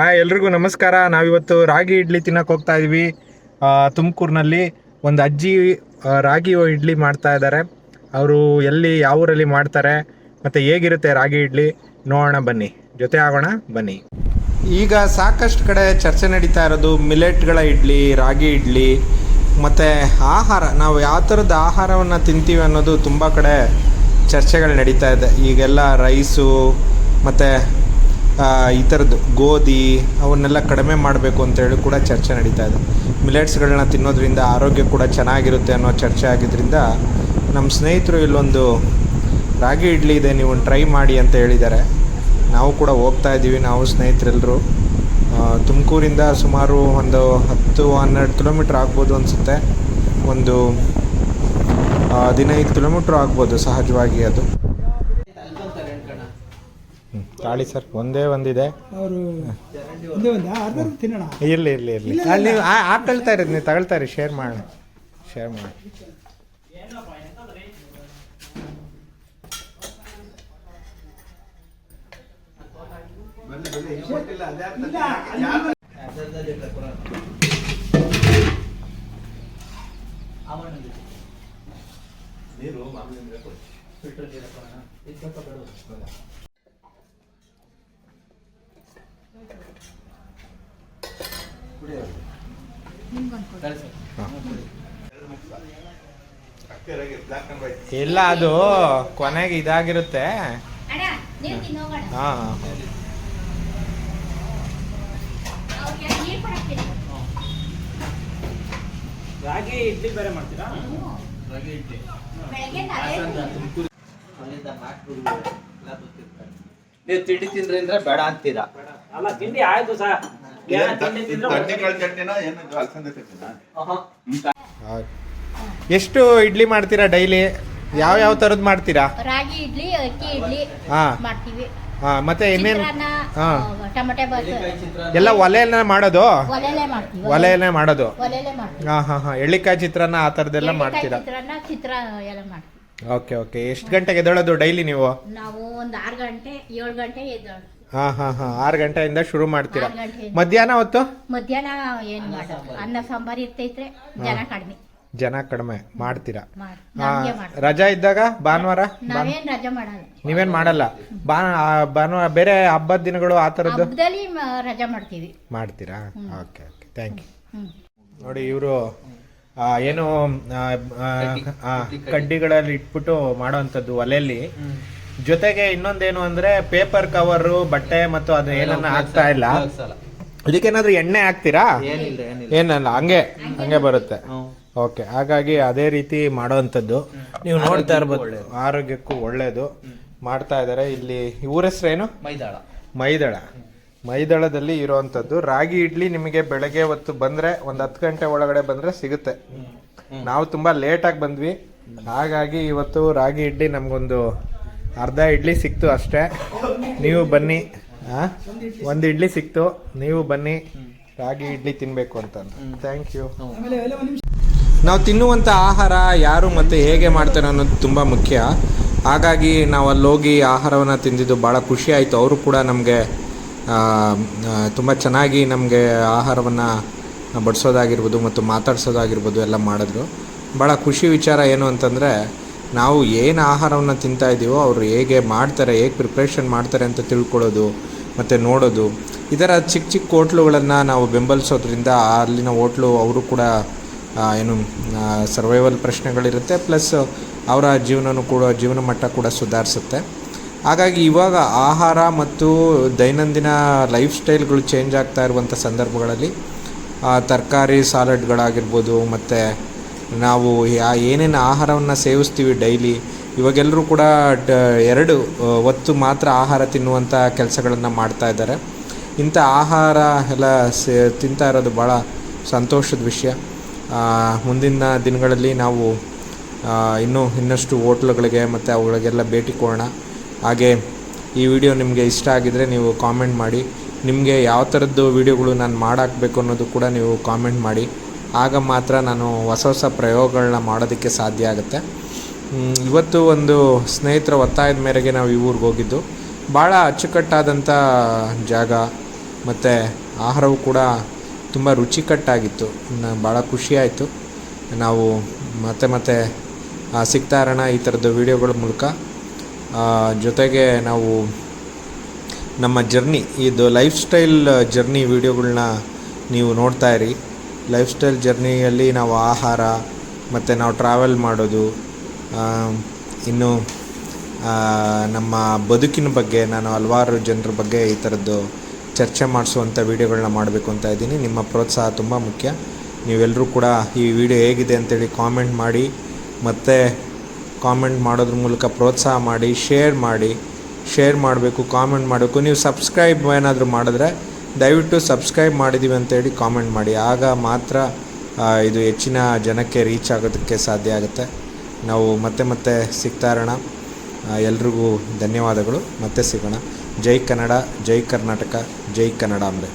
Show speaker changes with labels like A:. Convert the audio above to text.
A: ಎಲ್ರಿಗೂ ನಮಸ್ಕಾರ. ನಾವಿವತ್ತು ರಾಗಿ ಇಡ್ಲಿ ತಿನ್ನಕ್ಕೆ ಹೋಗ್ತಾ ಇದ್ವಿ. ತುಮಕೂರಿನಲ್ಲಿ ಒಂದು ಅಜ್ಜಿ ರಾಗಿ ಇಡ್ಲಿ ಮಾಡ್ತಾ ಇದ್ದಾರೆ. ಅವರು ಎಲ್ಲಿ ಯಾವ ಊರಲ್ಲಿ ಮಾಡ್ತಾರೆ ಮತ್ತು ಹೇಗಿರುತ್ತೆ ರಾಗಿ ಇಡ್ಲಿ ನೋಡೋಣ ಬನ್ನಿ, ಜೊತೆ ಆಗೋಣ ಬನ್ನಿ. ಈಗ ಸಾಕಷ್ಟು ಕಡೆ ಚರ್ಚೆ ನಡೀತಾ ಇರೋದು ಮಿಲೆಟ್ಗಳ ಇಡ್ಲಿ, ರಾಗಿ ಇಡ್ಲಿ ಮತ್ತು ಆಹಾರ, ನಾವು ಯಾವ ಥರದ ಆಹಾರವನ್ನು ತಿಂತೀವಿ ಅನ್ನೋದು ತುಂಬ ಕಡೆ ಚರ್ಚೆಗಳು ನಡೀತಾ ಇದೆ. ಈಗೆಲ್ಲ ರೈಸು ಮತ್ತು ಈ ಥರದ್ದು ಗೋಧಿ ಅವನ್ನೆಲ್ಲ ಕಡಿಮೆ ಮಾಡಬೇಕು ಅಂತೇಳಿ ಕೂಡ ಚರ್ಚೆ ನಡೀತಾ ಇದೆ. ಮಿಲೆಟ್ಸ್ಗಳನ್ನ ತಿನ್ನೋದ್ರಿಂದ ಆರೋಗ್ಯ ಕೂಡ ಚೆನ್ನಾಗಿರುತ್ತೆ ಅನ್ನೋ ಚರ್ಚೆ ಆಗಿದ್ದರಿಂದ ನಮ್ಮ ಸ್ನೇಹಿತರು ಇಲ್ಲೊಂದು ರಾಗಿ ಇಡ್ಲಿ ಇದೆ, ನೀವು ಟ್ರೈ ಮಾಡಿ ಅಂತ ಹೇಳಿದ್ದಾರೆ. ನಾವು ಕೂಡ ಹೋಗ್ತಾ ಇದ್ದೀವಿ, ನಾವು ಸ್ನೇಹಿತರೆಲ್ಲರೂ. ತುಮಕೂರಿಂದ ಸುಮಾರು ಒಂದು 10-12 ಕಿಲೋಮೀಟ್ರ್ ಆಗ್ಬೋದು ಅನಿಸುತ್ತೆ, ಒಂದು 15 ಕಿಲೋಮೀಟ್ರ್ ಆಗ್ಬೋದು ಸಹಜವಾಗಿ. ಅದು ತಾಳಿ ಸರ್, ಒಂದೇ ಒಂದಿದೆ. ಇರಲಿ ಅಲ್ಲಿ ನೀವು ಹಾಕೊಳ್ತಾ ಇರೋದು, ನೀವು ತಗೊಳ್ತಾ ಇರಿ, ಶೇರ್ ಮಾಡಿ. ಇಲ್ಲ, ಅದು ಕೊನೆಗೆ ಇದಾಗಿರುತ್ತೆ. ಹಾಂ,
B: ರಾಗಿ ಇಡ್ಲಿ ಬೇರೆ ಮಾಡ್ತೀರಾ? ರಾಗಿ ಇಡ್ಲಿ ನೀವು ತಿಂಡಿ ತಿಂದ್ರೆ ಅಂದ್ರೆ ಬೇಡ ಅಂತೀರಾ? ಅಲ್ಲ, ತಿಂಡಿ ಆಯ್ತು ಸರ್.
A: ಎಷ್ಟು ಇಡ್ಲಿ ಮಾಡ್ತೀರಾ ಡೈಲಿ? ಯಾವ ಥರದ್ದು ಮಾಡ್ತೀರಾ?
C: ರಾಗಿ ಇಡ್ಲಿ, ಅಕ್ಕಿ ಇಡ್ಲಿ ಮಾಡ್ತೀವಿ.
A: ಮತ್ತೆ ಇನ್ನೇನು?
C: ಟೊಮೆಟೊ ಬಾತ್
A: ಎಲ್ಲ ಒಲೆಯಲ್ಲೇ ಮಾಡೋದು? ಒಲೆಯಲ್ಲೇ ಮಾಡೋದು. ಎಳ್ಳಿಕಾಯಿ ಚಿತ್ರಾನ್ನ ಆ ಥರದ್ದೆಲ್ಲ ಮಾಡ್ತೀರಾ?
C: ಚಿತ್ರ ಎಲ್ಲ ಮಾಡ್ತೀವಿ.
A: ಓಕೆ. ಎಷ್ಟು ಗಂಟೆಗೆ ಎದ್ದೇಳೋದು ಡೈಲಿ ನೀವು?
C: ನಾವು ಒಂದು 6 ಗಂಟೆ 7 ಗಂಟೆ ಎದ್ದೇಳೋದು.
A: 6 ಗಂಟೆಯಿಂದ ಶುರು ಮಾಡ್ತೀರಾ? ಮಧ್ಯಾಹ್ನ ಹೊತ್ತು?
C: ಮಧ್ಯಾಹ್ನ ಏನು ಮಾಡೋದು, ಅನ್ನ ಸಾಂಬಾರು ಇರ್ತೈತ್ರೆ, ಜನ ಕಡಿಮೆ
A: ಮಾಡ್ತೀರಾ? ರಜಾ ಇದ್ದಾಗ ಭಾನುವಾರ
C: ನಾವೇನ್ ರಜಾ ಮಾಡಲ್ಲ.
A: ನೀವೇನ್ ಮಾಡಲ್ಲ? ಭಾನುವಾರ ಬೇರೆ ಹಬ್ಬದ ದಿನಗಳು ಆ ಥರದ್ದು
C: ರಜಾ ಮಾಡ್ತೀರಾ?
A: Okay, thank you. ನೋಡಿ, ಇವರು ಏನು ಕಡ್ಡಿಗಳಲ್ಲಿ ಇಟ್ಬಿಟ್ಟು ಮಾಡೋವಂಥದ್ದು ಒಲೆಯಲ್ಲಿ. ಜೊತೆಗೆ ಇನ್ನೊಂದೇನು ಅಂದ್ರೆ ಪೇಪರ್ ಕವರು, ಬಟ್ಟೆ ಮತ್ತು ಅದು ಏನನ್ನ ಹಾಕ್ತಾ ಇಲ್ಲ. ಇದಕ್ಕೇನಾದ್ರೂ ಎಣ್ಣೆ ಹಾಕ್ತೀರಾ? ಏನಲ್ಲ, ಹಂಗೆ ಬರುತ್ತೆ. ಓಕೆ, ಹಾಗಾಗಿ ಅದೇ ರೀತಿ ಮಾಡೋವಂಥದ್ದು ನೀವು ನೋಡ್ತಾ ಇರ್ಬೋದು. ಆರೋಗ್ಯಕ್ಕೂ ಒಳ್ಳೇದು ಮಾಡ್ತಾ ಇದ್ದಾರೆ. ಇಲ್ಲಿ ಊರ ಹೆಸರೇನು? ಮೈದಳದಲ್ಲಿ ಇರೋವಂಥದ್ದು ರಾಗಿ ಇಡ್ಲಿ. ನಿಮಗೆ ಬೆಳಗ್ಗೆ ಹೊತ್ತು ಬಂದ್ರೆ ಒಂದು 10 ಗಂಟೆ ಒಳಗಡೆ ಬಂದ್ರೆ ಸಿಗುತ್ತೆ. ನಾವು ತುಂಬಾ ಲೇಟಾಗಿ ಬಂದ್ವಿ, ಹಾಗಾಗಿ ಇವತ್ತು ರಾಗಿ ಇಡ್ಲಿ ನಮ್ಗೊಂದು ಅರ್ಧ ಇಡ್ಲಿ ಸಿಕ್ತು ಅಷ್ಟೇ. ನೀವು ಬನ್ನಿ, ಒಂದು ಇಡ್ಲಿ ಸಿಕ್ತು, ನೀವು ಬನ್ನಿ ರಾಗಿ ಇಡ್ಲಿ ತಿನ್ಬೇಕು ಅಂತ. Thank you. ನಾವು ತಿನ್ನುವಂಥ ಆಹಾರ ಯಾರು ಮತ್ತು ಹೇಗೆ ಮಾಡ್ತಾರೆ ಅನ್ನೋದು ತುಂಬ ಮುಖ್ಯ. ಹಾಗಾಗಿ ನಾವು ಅಲ್ಲಿ ಹೋಗಿ ಆಹಾರವನ್ನು ತಿಂದಿದ್ದು ಭಾಳ ಖುಷಿ ಆಯಿತು. ಅವರು ಕೂಡ ನಮಗೆ ತುಂಬ ಚೆನ್ನಾಗಿ ನಮಗೆ ಆಹಾರವನ್ನು ಬಡಿಸೋದಾಗಿರ್ಬೋದು ಮತ್ತು ಮಾತಾಡ್ಸೋದಾಗಿರ್ಬೋದು ಎಲ್ಲ ಮಾಡಿದ್ರು. ಭಾಳ ಖುಷಿ ವಿಚಾರ ಏನು ಅಂತಂದರೆ, ನಾವು ಏನು ಆಹಾರವನ್ನು ತಿಂತಾ ಇದ್ದೀವೋ ಅವರು ಹೇಗೆ ಮಾಡ್ತಾರೆ, ಹೇಗೆ ಪ್ರಿಪ್ರೇಷನ್ ಮಾಡ್ತಾರೆ ಅಂತ ತಿಳ್ಕೊಳ್ಳೋದು ಮತ್ತು ನೋಡೋದು. ಈ ಥರ ಚಿಕ್ಕ ಹೋಟ್ಲುಗಳನ್ನು ನಾವು ಬೆಂಬಲಿಸೋದ್ರಿಂದ ಅಲ್ಲಿನ ಹೋಟ್ಲು ಅವರು ಕೂಡ ಏನು ಸರ್ವೈವಲ್ ಪ್ರಶ್ನೆಗಳಿರುತ್ತೆ, ಪ್ಲಸ್ ಅವರ ಜೀವನ ಮಟ್ಟ ಕೂಡ ಸುಧಾರಿಸುತ್ತೆ. ಹಾಗಾಗಿ ಇವಾಗ ಆಹಾರ ಮತ್ತು ದೈನಂದಿನ ಲೈಫ್ ಸ್ಟೈಲ್ಗಳು ಚೇಂಜ್ ಆಗ್ತಾ ಇರುವಂಥ ಸಂದರ್ಭಗಳಲ್ಲಿ ತರಕಾರಿ ಸಾಲಡ್ಗಳಾಗಿರ್ಬೋದು ಮತ್ತು ನಾವು ಏನೇನು ಆಹಾರವನ್ನು ಸೇವಿಸ್ತೀವಿ ಡೈಲಿ, ಇವಾಗೆಲ್ಲರೂ ಕೂಡ 2 ಹೊತ್ತು ಮಾತ್ರ ಆಹಾರ ತಿನ್ನುವಂಥ ಕೆಲಸಗಳನ್ನು ಮಾಡ್ತಾ ಇದ್ದಾರೆ. ಇಂಥ ಆಹಾರ ಎಲ್ಲ ತಿಂತಾ ಇರೋದು ಭಾಳ ಸಂತೋಷದ ವಿಷಯ. ಮುಂದಿನ ದಿನಗಳಲ್ಲಿ ನಾವು ಇನ್ನಷ್ಟು ಹೋಟ್ಲುಗಳಿಗೆ ಮತ್ತು ಅವುಗಳಿಗೆಲ್ಲ ಭೇಟಿ ಕೊಡೋಣ. ಹಾಗೆ ಈ ವಿಡಿಯೋ ನಿಮಗೆ ಇಷ್ಟ ಆಗಿದರೆ ನೀವು ಕಾಮೆಂಟ್ ಮಾಡಿ. ನಿಮಗೆ ಯಾವ ಥರದ್ದು ವಿಡಿಯೋಗಳು ನಾನು ಮಾಡಾಕಬೇಕು ಅನ್ನೋದು ಕೂಡ ನೀವು ಕಾಮೆಂಟ್ ಮಾಡಿ. ಆಗ ಮಾತ್ರ ನಾನು ಹೊಸ ಪ್ರಯೋಗಗಳನ್ನ ಮಾಡೋದಕ್ಕೆ ಸಾಧ್ಯ ಆಗುತ್ತೆ. ಇವತ್ತು ಒಂದು ಸ್ನೇಹಿತರ ಒತ್ತಾಯದ ಮೇರೆಗೆ ನಾವು ಈ ಊರಿಗೆ ಹೋಗಿದ್ದು. ಭಾಳ ಅಚ್ಚುಕಟ್ಟಾದಂಥ ಜಾಗ, ಮತ್ತು ಆಹಾರವು ಕೂಡ ತುಂಬ ರುಚಿಕಟ್ಟಾಗಿತ್ತು. ಭಾಳ ಖುಷಿಯಾಯಿತು. ನಾವು ಮತ್ತೆ ಸಿಗ್ತಾ ಇರೋಣ ಈ ಥರದ್ದು ವೀಡಿಯೋಗಳ ಮೂಲಕ. ಜೊತೆಗೆ ನಾವು ನಮ್ಮ ಜರ್ನಿ, ಇದು ಲೈಫ್ ಸ್ಟೈಲ್ ಜರ್ನಿ ವೀಡಿಯೋಗಳನ್ನ ನೀವು ನೋಡ್ತಾ ಇರಿ. ಲೈಫ್ ಸ್ಟೈಲ್ ಜರ್ನಿಯಲ್ಲಿ ನಾವು ಆಹಾರ ಮತ್ತು ನಾವು ಟ್ರಾವೆಲ್ ಮಾಡೋದು, ಇನ್ನು ನಮ್ಮ ಬದುಕಿನ ಬಗ್ಗೆ ನಾನು ಹಲವಾರು ಜನರ ಬಗ್ಗೆ ಈ ಥರದ್ದು ಚರ್ಚೆ ಮಾಡಿಸುವಂಥ ವೀಡಿಯೋಗಳನ್ನ ಮಾಡಬೇಕು ಅಂತ ಇದ್ದೀನಿ. ನಿಮ್ಮ ಪ್ರೋತ್ಸಾಹ ತುಂಬ ಮುಖ್ಯ. ನೀವೆಲ್ಲರೂ ಕೂಡ ಈ ವಿಡಿಯೋ ಹೇಗಿದೆ ಅಂತೇಳಿ ಕಾಮೆಂಟ್ ಮಾಡಿ, ಮತ್ತು ಕಾಮೆಂಟ್ ಮಾಡೋದ್ರ ಮೂಲಕ ಪ್ರೋತ್ಸಾಹ ಮಾಡಿ, ಶೇರ್ ಮಾಡಬೇಕು, ಕಾಮೆಂಟ್ ಮಾಡಬೇಕು. ನೀವು ಸಬ್ಸ್ಕ್ರೈಬ್ ಏನಾದರೂ ಮಾಡಿದ್ರೆ ದಯವಿಟ್ಟು ಸಬ್ಸ್ಕ್ರೈಬ್ ಮಾಡಿದ್ದೀವಿ ಅಂತೇಳಿ ಕಾಮೆಂಟ್ ಮಾಡಿ. ಆಗ ಮಾತ್ರ ಇದು ಹೆಚ್ಚಿನ ಜನಕ್ಕೆ ರೀಚ್ ಆಗೋದಕ್ಕೆ ಸಾಧ್ಯ ಆಗುತ್ತೆ. ನಾವು ಮತ್ತೆ ಸಿಗ್ತಾ ಇರೋಣ. ಎಲ್ರಿಗೂ ಧನ್ಯವಾದಗಳು. ಮತ್ತೆ ಸಿಗೋಣ. ಜೈ ಕನ್ನಡ, ಜೈ ಕರ್ನಾಟಕ, ಜೈ ಕನ್ನಡಾಂಬೆ.